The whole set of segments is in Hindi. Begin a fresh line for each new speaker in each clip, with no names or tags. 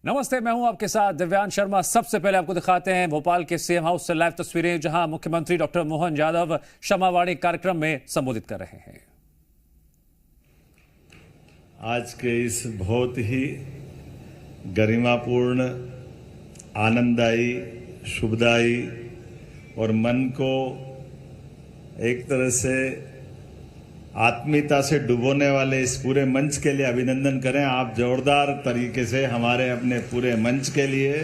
नमस्ते, मैं हूं आपके साथ दिव्यांश शर्मा। सबसे पहले आपको दिखाते हैं भोपाल के सीएम हाउस से लाइव तस्वीरें, जहां मुख्यमंत्री डॉक्टर मोहन यादव क्षमावाणी कार्यक्रम में संबोधित कर रहे हैं।
आज के इस बहुत ही गरिमापूर्ण, आनंददायी, शुभदायी और मन को एक तरह से आत्मीयता से डुबोने वाले इस पूरे मंच के लिए अभिनंदन करें आप जोरदार तरीके से हमारे अपने पूरे मंच के लिए।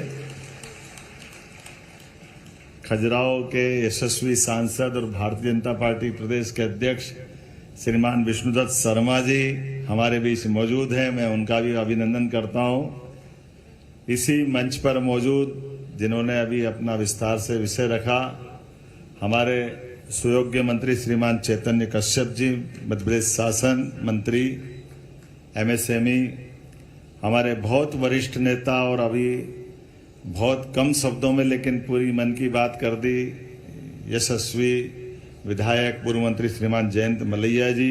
खजुराहो के यशस्वी सांसद और भारतीय जनता पार्टी प्रदेश के अध्यक्ष श्रीमान विष्णुदत्त शर्मा जी हमारे बीच मौजूद हैं, मैं उनका भी अभिनंदन करता हूं। इसी मंच पर मौजूद जिन्होंने अभी अपना विस्तार से विषय रखा, हमारे सुयोग्य मंत्री श्रीमान चैतन्य कश्यप जी, मध्य प्रदेश शासन मंत्री, एमएसएमई, हमारे बहुत वरिष्ठ नेता और अभी बहुत कम शब्दों में लेकिन पूरी मन की बात कर दी, यशस्वी विधायक पूर्व मंत्री श्रीमान जयंत मलैया जी।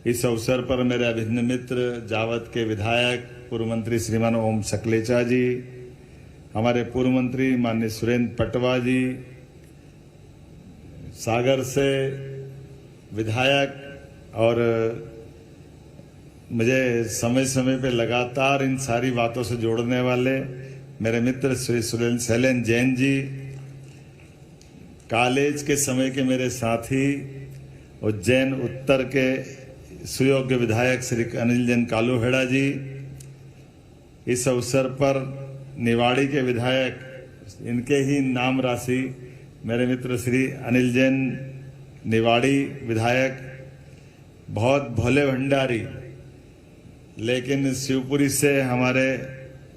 इस अवसर पर मेरे अभिन्न मित्र जावत के विधायक पूर्व मंत्री श्रीमान ओम सकलेचा जी, हमारे पूर्व मंत्री माननीय सुरेंद्र पटवा जी, सागर से विधायक और मुझे समय समय पे लगातार इन सारी बातों से जोड़ने वाले मेरे मित्र श्री शैलेंद्र जैन जी, कॉलेज के समय के मेरे साथी उज्जैन उत्तर के सुयोग्य विधायक श्री अनिल जैन कालूहेड़ा जी, इस अवसर पर निवाड़ी के विधायक, इनके ही नाम राशि मेरे मित्र श्री अनिल जैन निवाड़ी विधायक, बहुत भोले भंडारी लेकिन शिवपुरी से हमारे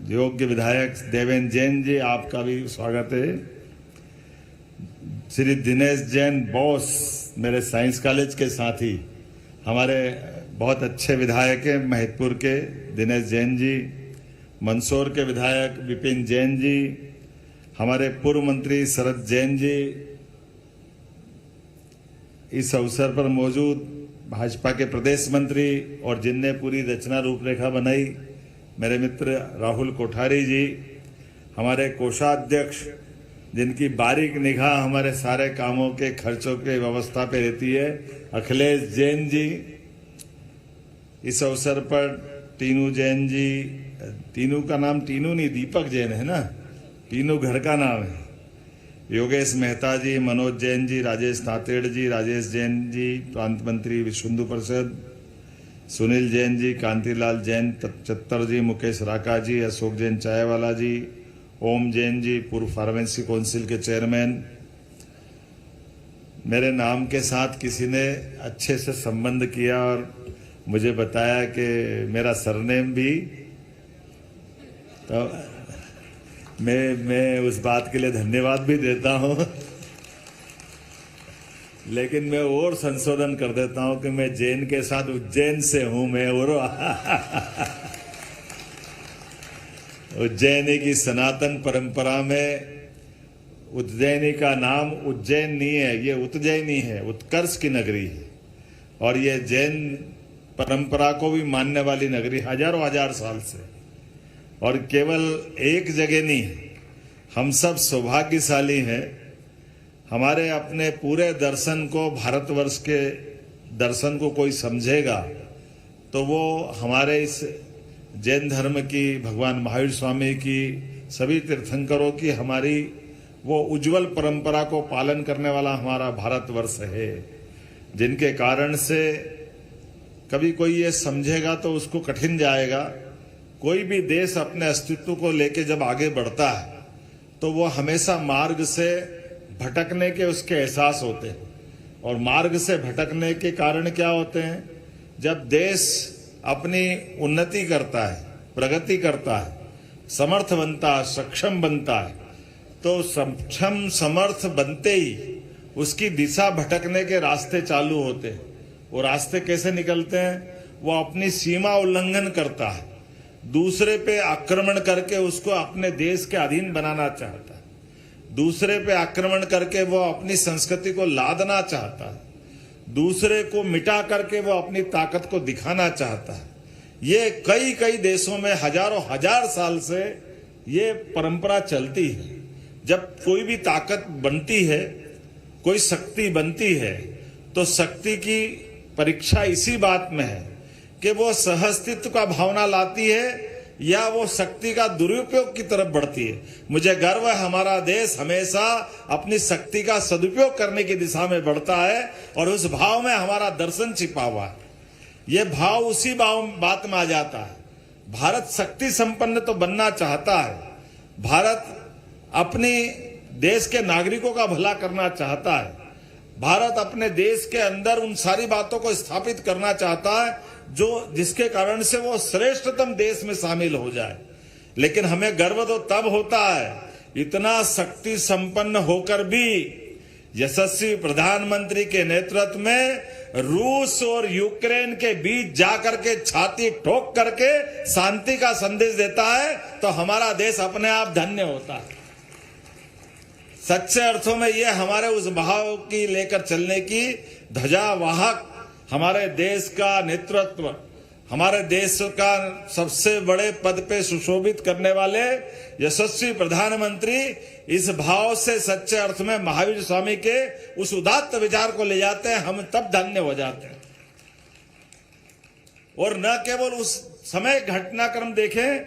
योग्य विधायक देवेंद्र जैन जी, आपका भी स्वागत है। श्री दिनेश जैन बॉस, मेरे साइंस कॉलेज के साथी, हमारे बहुत अच्छे विधायक हैं महिदपुर के दिनेश जैन जी, मंदसौर के विधायक विपिन जैन जी, हमारे पूर्व मंत्री शरद जैन जी, इस अवसर पर मौजूद भाजपा के प्रदेश मंत्री और जिनने पूरी रचना रूपरेखा बनाई मेरे मित्र राहुल कोठारी जी, हमारे कोषाध्यक्ष जिनकी बारीक निगाह हमारे सारे कामों के खर्चों के व्यवस्था पे रहती है, अखिलेश जैन जी। इस अवसर पर टीनू जैन जी, टीनू का नाम टीनू नहीं दीपक जैन है ना, तीनों घर का नाम है, योगेश मेहता जी, मनोज जैन जी, राजेश तातेड़ जी, राजेश जैन जी प्रांत मंत्री विश्व हिंदू परिषद, सुनील जैन जी, कांतिलाल जैन चत्तर जी, मुकेश राका जी, अशोक जैन चायवाला जी, ओम जैन जी पूर्व फार्मेसी काउंसिल के चेयरमैन। मेरे नाम के साथ किसी ने अच्छे से संबंध किया और मुझे बताया कि मेरा सरनेम भी, तो मैं उस बात के लिए धन्यवाद भी देता हूं, लेकिन मैं और संशोधन कर देता हूं कि मैं जैन के साथ उज्जैन से हूं। मैं और उज्जैनी की सनातन परंपरा में उज्जैनी का नाम उज्जैन नहीं है, ये उज्जैनी है, उत्कर्ष की नगरी है, और ये जैन परंपरा को भी मानने वाली नगरी हजारों हजार साल से, और केवल एक जगह नहीं, हम सब सौभाग्यशाली हैं। हमारे अपने पूरे दर्शन को, भारतवर्ष के दर्शन को कोई समझेगा तो वो हमारे इस जैन धर्म की, भगवान महावीर स्वामी की, सभी तीर्थंकरों की हमारी वो उज्जवल परंपरा को पालन करने वाला हमारा भारतवर्ष है, जिनके कारण से कभी कोई ये समझेगा तो उसको कठिन जाएगा। कोई भी देश अपने अस्तित्व को लेके जब आगे बढ़ता है तो वो हमेशा मार्ग से भटकने के उसके एहसास होते हैं, और मार्ग से भटकने के कारण क्या होते हैं, जब देश अपनी उन्नति करता है, प्रगति करता है, समर्थ बनता है, सक्षम बनता है, तो सक्षम समर्थ बनते ही उसकी दिशा भटकने के रास्ते चालू होते हैं। वो रास्ते कैसे निकलते हैं, वो अपनी सीमा उल्लंघन करता है, दूसरे पे आक्रमण करके उसको अपने देश के अधीन बनाना चाहता है, दूसरे पे आक्रमण करके वो अपनी संस्कृति को लादना चाहता है, दूसरे को मिटा करके वो अपनी ताकत को दिखाना चाहता है। ये कई कई देशों में हजारों हजार साल से ये परंपरा चलती है। जब कोई भी ताकत बनती है, कोई शक्ति बनती है, तो शक्ति की परीक्षा इसी बात में है कि वो सहअस्तित्व का भावना लाती है या वो शक्ति का दुरुपयोग की तरफ बढ़ती है। मुझे गर्व है हमारा देश हमेशा अपनी शक्ति का सदुपयोग करने की दिशा में बढ़ता है और उस भाव में हमारा दर्शन छिपा हुआ है। ये भाव उसी बात में आ जाता है। भारत शक्ति संपन्न तो बनना चाहता है, भारत अपनी देश के नागरिकों का भला करना चाहता है, भारत अपने देश के अंदर उन सारी बातों को स्थापित करना चाहता है जो जिसके कारण से वो श्रेष्ठतम देश में शामिल हो जाए। लेकिन हमें गर्व तो तब होता है, इतना शक्ति संपन्न होकर भी यशस्वी प्रधानमंत्री के नेतृत्व में रूस और यूक्रेन के बीच जाकर के छाती ठोक करके शांति का संदेश देता है, तो हमारा देश अपने आप धन्य होता है। सच्चे अर्थों में ये हमारे उस भाव की लेकर चलने की ध्वजावाहक हमारे देश का नेतृत्व, हमारे देश का सबसे बड़े पद पे सुशोभित करने वाले यशस्वी प्रधानमंत्री इस भाव से सच्चे अर्थ में महावीर स्वामी के उस उदात्त विचार को ले जाते हैं, हम तब धन्य हो जाते हैं। और न केवल उस समय घटनाक्रम देखें,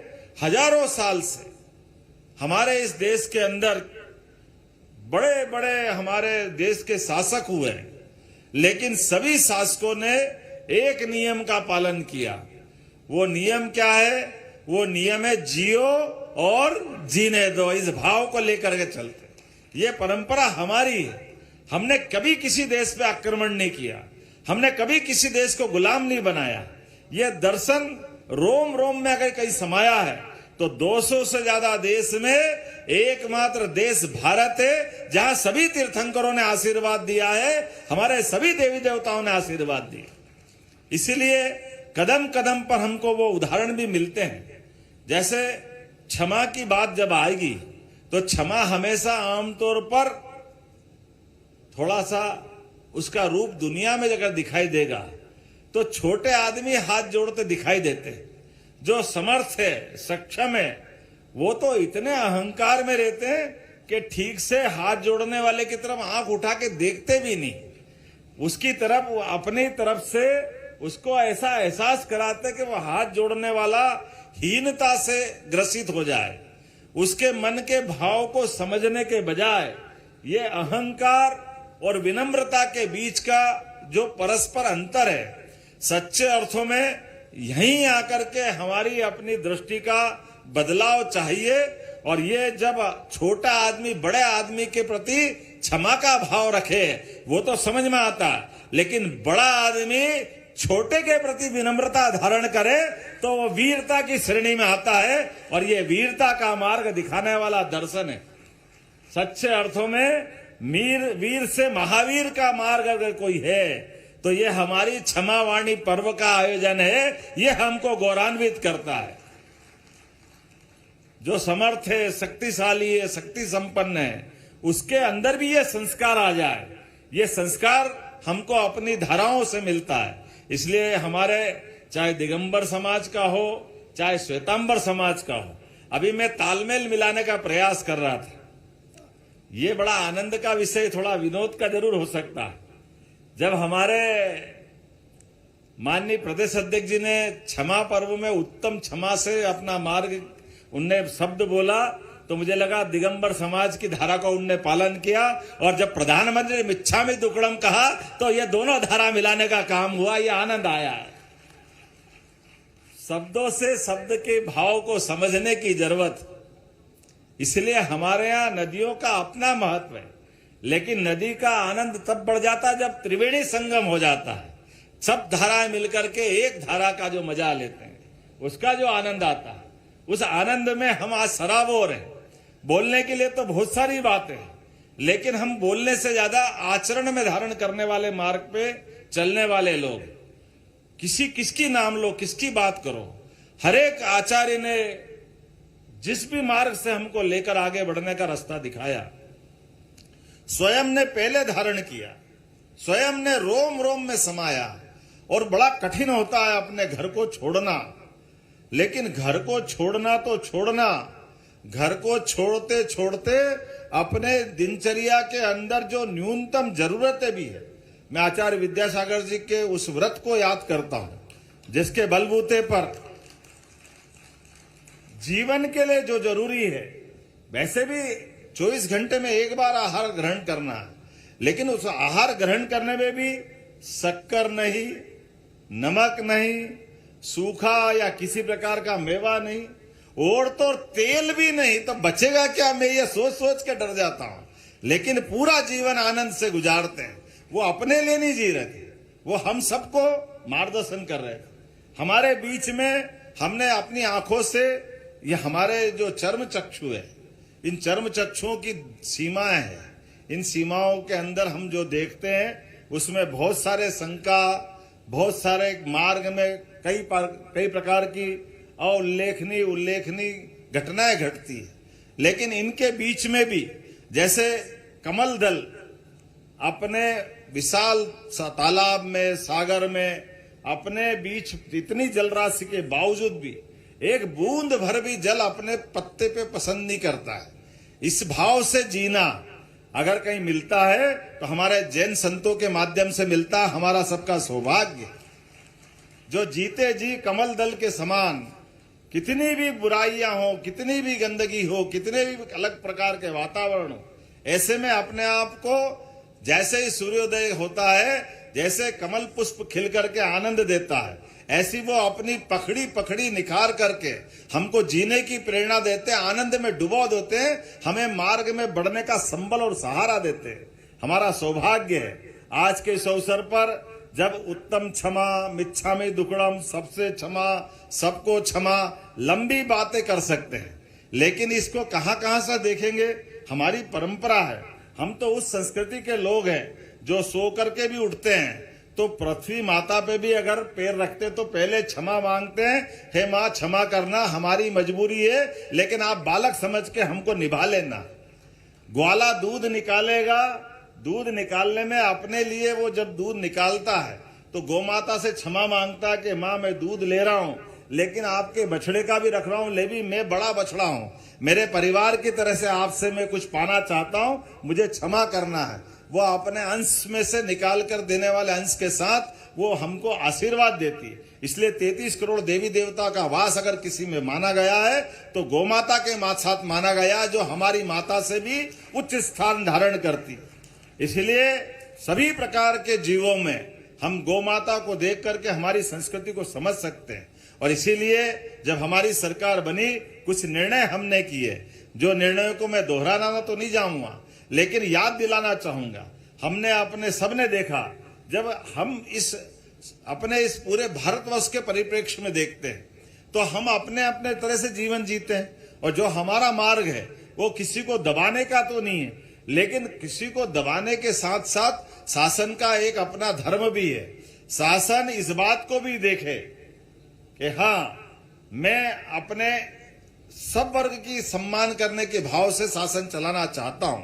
हजारों साल से हमारे इस देश के अंदर बड़े बड़े हमारे देश के शासक हुए, लेकिन सभी शासकों ने एक नियम का पालन किया। वो नियम क्या है? वो नियम है जियो और जीने दो। इस भाव को लेकर के चलते। ये परंपरा हमारी है। हमने कभी किसी देश पे आक्रमण नहीं किया, हमने कभी किसी देश को गुलाम नहीं बनाया। ये दर्शन रोम रोम में अगर कहीं समाया है तो 200 से ज्यादा देश में एकमात्र देश भारत है, जहां सभी तीर्थंकरों ने आशीर्वाद दिया है, हमारे सभी देवी देवताओं ने आशीर्वाद दिया। इसीलिए कदम कदम पर हमको वो उदाहरण भी मिलते हैं। जैसे क्षमा की बात जब आएगी तो क्षमा हमेशा आमतौर पर थोड़ा सा उसका रूप दुनिया में अगर दिखाई देगा तो छोटे आदमी हाथ जोड़ते दिखाई देते हैं। जो समर्थ है, सक्षम है, वो तो इतने अहंकार में रहते हैं कि ठीक से हाथ जोड़ने वाले की तरफ आंख उठा के देखते भी नहीं। उसकी तरफ, अपनी तरफ से उसको ऐसा एहसास कराते कि वो हाथ जोड़ने वाला हीनता से ग्रसित हो जाए। उसके मन के भाव को समझने के बजाय ये अहंकार और विनम्रता के बीच का जो परस्पर अंतर है, सच्चे अर्थों में यहीं आकर के हमारी अपनी दृष्टि का बदलाव चाहिए। और ये जब छोटा आदमी बड़े आदमी के प्रति क्षमा का भाव रखे वो तो समझ में आता, लेकिन बड़ा आदमी छोटे के प्रति विनम्रता धारण करे तो वो वीरता की श्रेणी में आता है। और ये वीरता का मार्ग दिखाने वाला दर्शन है। सच्चे अर्थों में वीर से महावीर का मार्ग अगर कोई है तो ये हमारी क्षमावाणी पर्व का आयोजन है। ये हमको गौरवान्वित करता है। जो समर्थ है, शक्तिशाली है, शक्ति संपन्न है, उसके अंदर भी ये संस्कार आ जाए। ये संस्कार हमको अपनी धाराओं से मिलता है। इसलिए हमारे चाहे दिगंबर समाज का हो, चाहे श्वेतांबर समाज का हो, अभी मैं तालमेल मिलाने का प्रयास कर रहा था। ये बड़ा आनंद का विषय, थोड़ा विनोद का जरूर हो सकता है। जब हमारे माननीय प्रदेश अध्यक्ष जी ने क्षमा पर्व में उत्तम क्षमा से अपना मार्ग उनने शब्द बोला तो मुझे लगा दिगंबर समाज की धारा को उनने पालन किया। और जब प्रधानमंत्री मिच्छामि दुक्कड़म कहा तो ये दोनों धारा मिलाने का काम हुआ। ये आनंद आया। शब्दों से शब्द के भाव को समझने की जरूरत। इसलिए हमारे यहाँ नदियों का अपना महत्व है, लेकिन नदी का आनंद तब बढ़ जाता है जब त्रिवेणी संगम हो जाता है। सब धाराएं मिलकर के एक धारा का जो मजा लेते हैं, उसका जो आनंद आता है, उस आनंद में हम आज सराबोर हैं। बोलने के लिए तो बहुत सारी बातें हैं, लेकिन हम बोलने से ज्यादा आचरण में धारण करने वाले मार्ग पे चलने वाले लोग। किसकी नाम लो, किसकी बात करो। हर एक आचार्य ने जिस भी मार्ग से हमको लेकर आगे बढ़ने का रास्ता दिखाया, स्वयं ने पहले धारण किया, स्वयं ने रोम रोम में समाया। और बड़ा कठिन होता है अपने घर को छोड़ना, लेकिन घर को छोड़ना तो छोड़ना, घर को छोड़ते छोड़ते अपने दिनचर्या के अंदर जो न्यूनतम जरूरतें भी है, मैं आचार्य विद्यासागर जी के उस व्रत को याद करता हूं जिसके बलबूते पर जीवन के लिए जो जरूरी है, वैसे भी 24 घंटे में एक बार आहार ग्रहण करना है, लेकिन उस आहार ग्रहण करने में भी शक्कर नहीं, नमक नहीं, सूखा या किसी प्रकार का मेवा नहीं, और तो तेल भी नहीं, तो बचेगा क्या? मैं ये सोच सोच के डर जाता हूं। लेकिन पूरा जीवन आनंद से गुजारते हैं। वो अपने लिए नहीं जी रहे थे, वो हम सबको मार्गदर्शन कर रहे थे। हमारे बीच में हमने अपनी आंखों से, ये हमारे जो चर्म चक्षु है, इन चर्म चक्षुओं की सीमाएं हैं, इन सीमाओं के अंदर हम जो देखते हैं उसमें बहुत सारे शंका, बहुत सारे मार्ग में कई प्रकार की अउल्लेखनीय उल्लेखनीय घटनाएं घटती है। लेकिन इनके बीच में भी जैसे कमल दल अपने विशाल तालाब में, सागर में, अपने बीच इतनी जलराशि के बावजूद भी एक बूंद भर भी जल अपने पत्ते पे पसंद नहीं करता है। इस भाव से जीना अगर कहीं मिलता है तो हमारे जैन संतों के माध्यम से मिलता है। हमारा सबका सौभाग्य जो जीते जी कमल दल के समान, कितनी भी बुराइयां हो, कितनी भी गंदगी हो, कितने भी अलग प्रकार के वातावरण हो, ऐसे में अपने आप को जैसे ही सूर्योदय होता है, जैसे कमल पुष्प खिल करके आनंद देता है, ऐसी वो अपनी पखड़ी पखड़ी निखार करके हमको जीने की प्रेरणा देते हैं, आनंद में डुबो देते हैं, हमें मार्ग में बढ़ने का संबल और सहारा देते हैं। हमारा सौभाग्य है आज के इस अवसर पर जब उत्तम क्षमा मिच्छामि दुक्कड़म, सबसे क्षमा, सबको क्षमा, लंबी बातें कर सकते हैं, लेकिन इसको कहां से देखेंगे? हमारी परंपरा है, हम तो उस संस्कृति के लोग हैं जो सो करके भी उठते हैं तो पृथ्वी माता पे भी अगर पैर रखते तो पहले क्षमा मांगते हैं, हे माँ क्षमा करना, हमारी मजबूरी है, लेकिन आप बालक समझ के हमको निभा लेना। ग्वाला दूध निकालेगा, दूध निकालने में अपने लिए वो जब दूध निकालता है तो गौमाता से क्षमा मांगता है कि माँ मैं दूध ले रहा हूं, लेकिन आपके बछड़े का भी रख रहा हूं, ले भी मैं बड़ा बछड़ा हूं, मेरे परिवार की तरह से आपसे मैं कुछ पाना चाहता हूं, मुझे क्षमा करना है। वो अपने अंश में से निकाल कर देने वाले अंश के साथ वो हमको आशीर्वाद देती है। इसलिए 33 करोड़ देवी देवता का वास अगर किसी में माना गया है तो गौमाता के साथ माना गया, जो हमारी माता से भी उच्च स्थान धारण करती। इसलिए सभी प्रकार के जीवों में हम गौमाता को देख करके हमारी संस्कृति को समझ सकते हैं। और इसीलिए जब हमारी सरकार बनी, कुछ निर्णय हमने किए, जो निर्णयों को मैं दोहराना तो नहीं जाऊंगा, लेकिन याद दिलाना चाहूंगा। हमने अपने सबने देखा, जब हम अपने इस पूरे भारतवर्ष के परिप्रेक्ष्य में देखते हैं तो हम अपने अपने तरह से जीवन जीते हैं, और जो हमारा मार्ग है वो किसी को दबाने का तो नहीं है, लेकिन किसी को दबाने के साथ साथ शासन का एक अपना धर्म भी है। शासन इस बात को भी देखे कि हाँ, मैं अपने सब वर्ग की सम्मान करने के भाव से शासन चलाना चाहता हूं।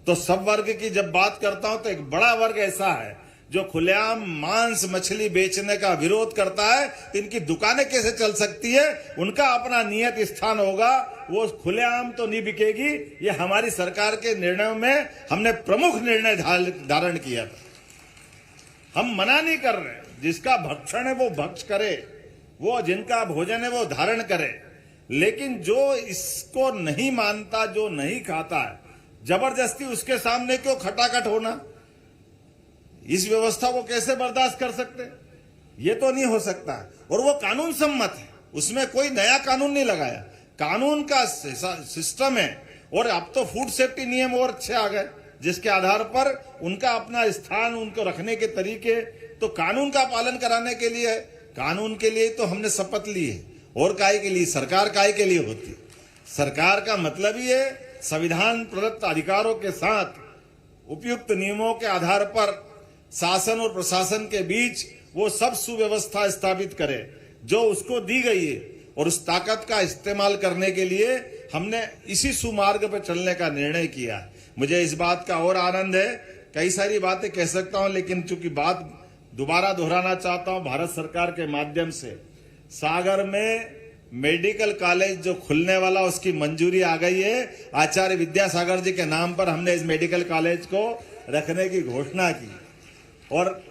तो सब वर्ग की जब बात करता हूं तो एक बड़ा वर्ग ऐसा है जो खुलेआम मांस मछली बेचने का विरोध करता है, तो इनकी दुकानें कैसे चल सकती है? उनका अपना नियत स्थान होगा, वो खुलेआम तो नहीं बिकेगी। ये हमारी सरकार के निर्णयों में हमने प्रमुख निर्णय धारण किया था। हम मना नहीं कर रहे, जिसका भक्षण है वो भक्ष करे, वो जिनका भोजन है वो धारण करे, लेकिन जो इसको नहीं मानता, जो नहीं खाता है, जबरदस्ती उसके सामने क्यों खटाखट होना? इस व्यवस्था को कैसे बर्दाश्त कर सकते? ये तो नहीं हो सकता। और वो कानून सम्मत है, उसमें कोई नया कानून नहीं लगाया, कानून का सिस्टम है। और अब तो फूड सेफ्टी नियम और अच्छे आ गए, जिसके आधार पर उनका अपना स्थान, उनको रखने के तरीके, तो कानून का पालन कराने के लिए, कानून के लिए तो हमने शपथ ली है। और काहे के लिए? सरकार काहे के लिए होती है? सरकार का मतलब ही है संविधान प्रदत्त अधिकारों के साथ उपयुक्त नियमों के आधार पर शासन और प्रशासन के बीच वो सब सुव्यवस्था स्थापित करे जो उसको दी गई है, और उस ताकत का इस्तेमाल करने के लिए हमने इसी सुमार्ग पर चलने का निर्णय किया है। मुझे इस बात का और आनंद है, कई सारी बातें कह सकता हूं, लेकिन चूंकि बात दोबारा दोहराना चाहता हूं, भारत सरकार के माध्यम से सागर में मेडिकल कॉलेज जो खुलने वाला उसकी मंजूरी आ गई है। आचार्य विद्यासागर जी के नाम पर हमने इस मेडिकल कॉलेज को रखने की घोषणा की। और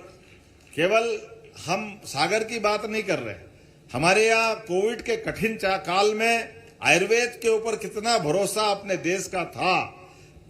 केवल हम सागर की बात नहीं कर रहे, हमारे यहाँ कोविड के कठिन काल में आयुर्वेद के ऊपर कितना भरोसा अपने देश का था।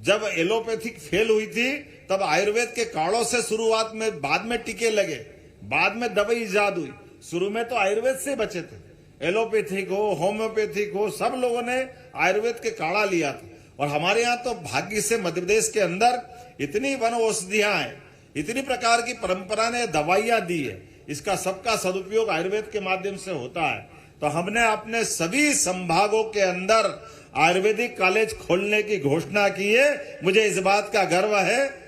जब एलोपैथिक फेल हुई थी तब आयुर्वेद के काढ़ों से शुरुआत में, बाद में टीके लगे, बाद में दवाई इजाद हुई। शुरू में तो आयुर्वेद से बचे थे, एलोपैथिक हो होम्योपैथिक हो, सब लोगों ने आयुर्वेद के काढ़ा लिया था। और हमारे यहाँ तो भाग्य से मध्य प्रदेश के अंदर इतनी वन औषधियां हैं, इतनी प्रकार की परंपरा ने दवाइयां दी है, इसका सबका सदुपयोग आयुर्वेद के माध्यम से होता है। तो हमने अपने सभी संभागों के अंदर आयुर्वेदिक कॉलेज खोलने की घोषणा की है। मुझे इस बात का गर्व है,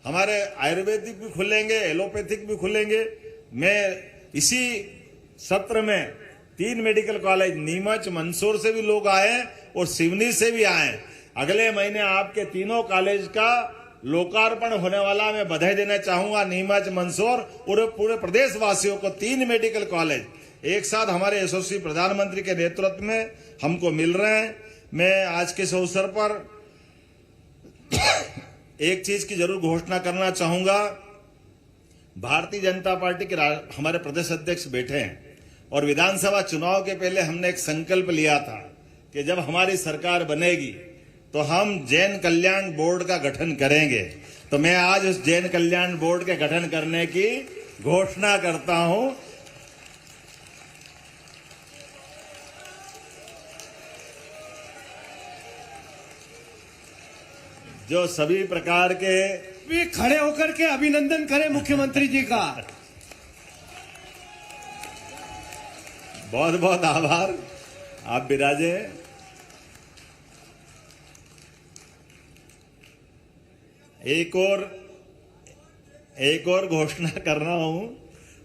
हमारे आयुर्वेदिक भी खुलेंगे, एलोपैथिक भी खुलेंगे। मैं इसी सत्र में 3 मेडिकल कॉलेज, नीमच मंदसौर से भी लोग आए और सिवनी से भी आए। अगले महीने आपके तीनों कॉलेज का लोकार्पण होने वाला, मैं बधाई देना चाहूंगा नीमच मंदसौर और पूरे प्रदेश वासियों को। 3 मेडिकल कॉलेज एक साथ हमारे यशस्वी प्रधानमंत्री के नेतृत्व में हमको मिल रहे हैं। मैं आज के इस अवसर पर एक चीज की जरूर घोषणा करना चाहूंगा। भारतीय जनता पार्टी के हमारे प्रदेश अध्यक्ष बैठे हैं और विधानसभा चुनाव के पहले हमने एक संकल्प लिया था कि जब हमारी सरकार बनेगी तो हम जैन कल्याण बोर्ड का गठन करेंगे। तो मैं आज उस जैन कल्याण बोर्ड के गठन करने की घोषणा करता हूं। जो सभी प्रकार के
भी खड़े होकर के अभिनंदन करें मुख्यमंत्री जी का।
बहुत बहुत आभार, आप विराजे। एक और घोषणा कर रहा हूं।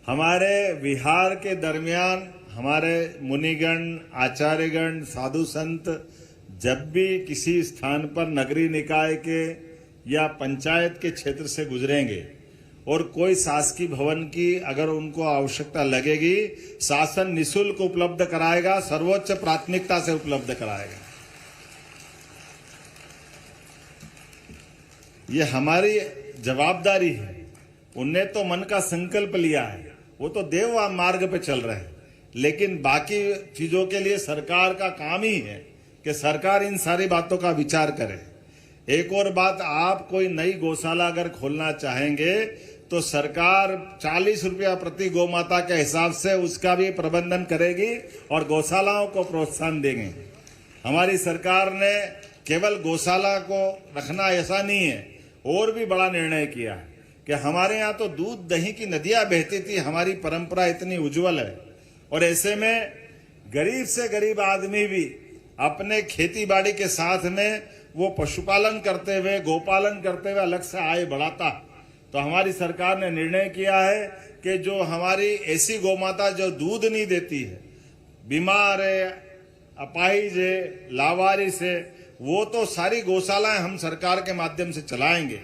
हमारे बिहार के दरमियान हमारे मुनिगण, आचार्यगण, साधु संत जब भी किसी स्थान पर नगरीय निकाय के या पंचायत के क्षेत्र से गुजरेंगे और कोई शासकीय भवन की अगर उनको आवश्यकता लगेगी, शासन निःशुल्क उपलब्ध कराएगा, सर्वोच्च प्राथमिकता से उपलब्ध कराएगा। ये हमारी जवाबदारी है। उनने तो मन का संकल्प लिया है, वो तो देव मार्ग पे चल रहे हैं, लेकिन बाकी चीजों के लिए सरकार का काम ही है कि सरकार इन सारी बातों का विचार करे। एक और बात, आप कोई नई गौशाला अगर खोलना चाहेंगे तो सरकार 40 रुपया प्रति गौमाता के हिसाब से उसका भी प्रबंधन करेगी और गौशालाओं को प्रोत्साहन देंगे। हमारी सरकार ने केवल गौशाला को रखना ऐसा नहीं है, और भी बड़ा निर्णय किया है कि हमारे यहाँ तो दूध दही की नदियां बहती थी, हमारी परंपरा इतनी उज्जवल है। और ऐसे में गरीब से गरीब आदमी भी अपने खेती बाड़ी के साथ में वो पशुपालन करते हुए, गोपालन करते हुए अलग से आय बढ़ाता। तो हमारी सरकार ने निर्णय किया है कि जो हमारी ऐसी गौमाता जो दूध नहीं देती है, बीमार है, अपाहिज है, लावारिस है, वो तो सारी गौशालाएं हम सरकार के माध्यम से चलाएंगे।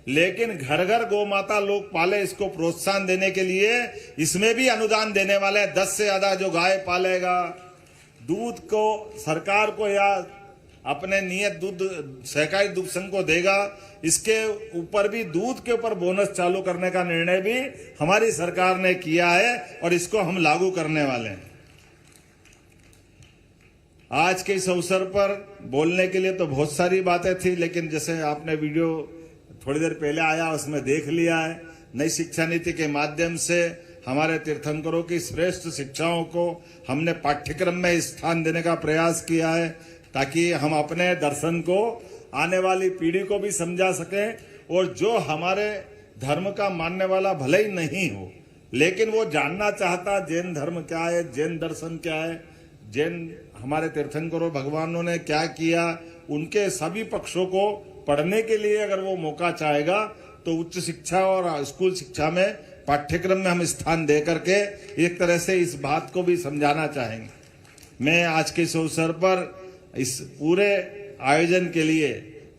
लेकिन घर घर गौमाता लोग पाले, इसको प्रोत्साहन देने के लिए इसमें भी अनुदान देने वाले हैं। 10 से ज्यादा जो गाय पालेगा, दूध को सरकार को या अपने नियत दूध सहकारी दुग्ध संघ को देगा, इसके ऊपर भी दूध के ऊपर बोनस चालू करने का निर्णय भी हमारी सरकार ने किया है और इसको हम लागू करने वाले हैं। आज के इस अवसर पर बोलने के लिए तो बहुत सारी बातें थी, लेकिन जैसे आपने वीडियो थोड़ी देर पहले आया उसमें देख लिया है। नई शिक्षा नीति के माध्यम से हमारे तीर्थंकरों की श्रेष्ठ शिक्षाओं को हमने पाठ्यक्रम में स्थान देने का प्रयास किया है, ताकि हम अपने दर्शन को आने वाली पीढ़ी को भी समझा सकें। और जो हमारे धर्म का मानने वाला भले ही नहीं हो, लेकिन वो जानना चाहता जैन धर्म क्या है, जैन दर्शन क्या है, जैन हमारे तीर्थंकरों भगवानों ने क्या किया, उनके सभी पक्षों को पढ़ने के लिए अगर वो मौका चाहेगा तो उच्च शिक्षा और स्कूल शिक्षा में पाठ्यक्रम में हम स्थान दे करके एक तरह से इस बात को भी समझाना चाहेंगे। मैं आज के इस अवसर पर इस पूरे आयोजन के लिए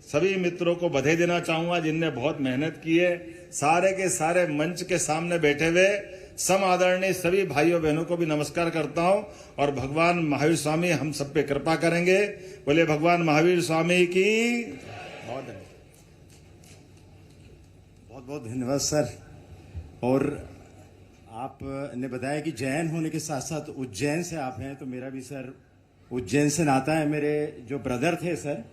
सभी मित्रों को बधाई देना चाहूंगा जिनने बहुत मेहनत की है। सारे के सारे मंच के सामने बैठे हुए सम आदरणीय सभी भाइयों बहनों को भी नमस्कार करता हूं और भगवान महावीर स्वामी हम सब पे कृपा करेंगे। बोले भगवान महावीर स्वामी की
बहुत बहुत धन्यवाद सर। और आपने बताया कि जैन होने के साथ साथ उज्जैन से आप हैं, तो मेरा भी सर उज्जैन से नाता है। मेरे जो ब्रदर थे सर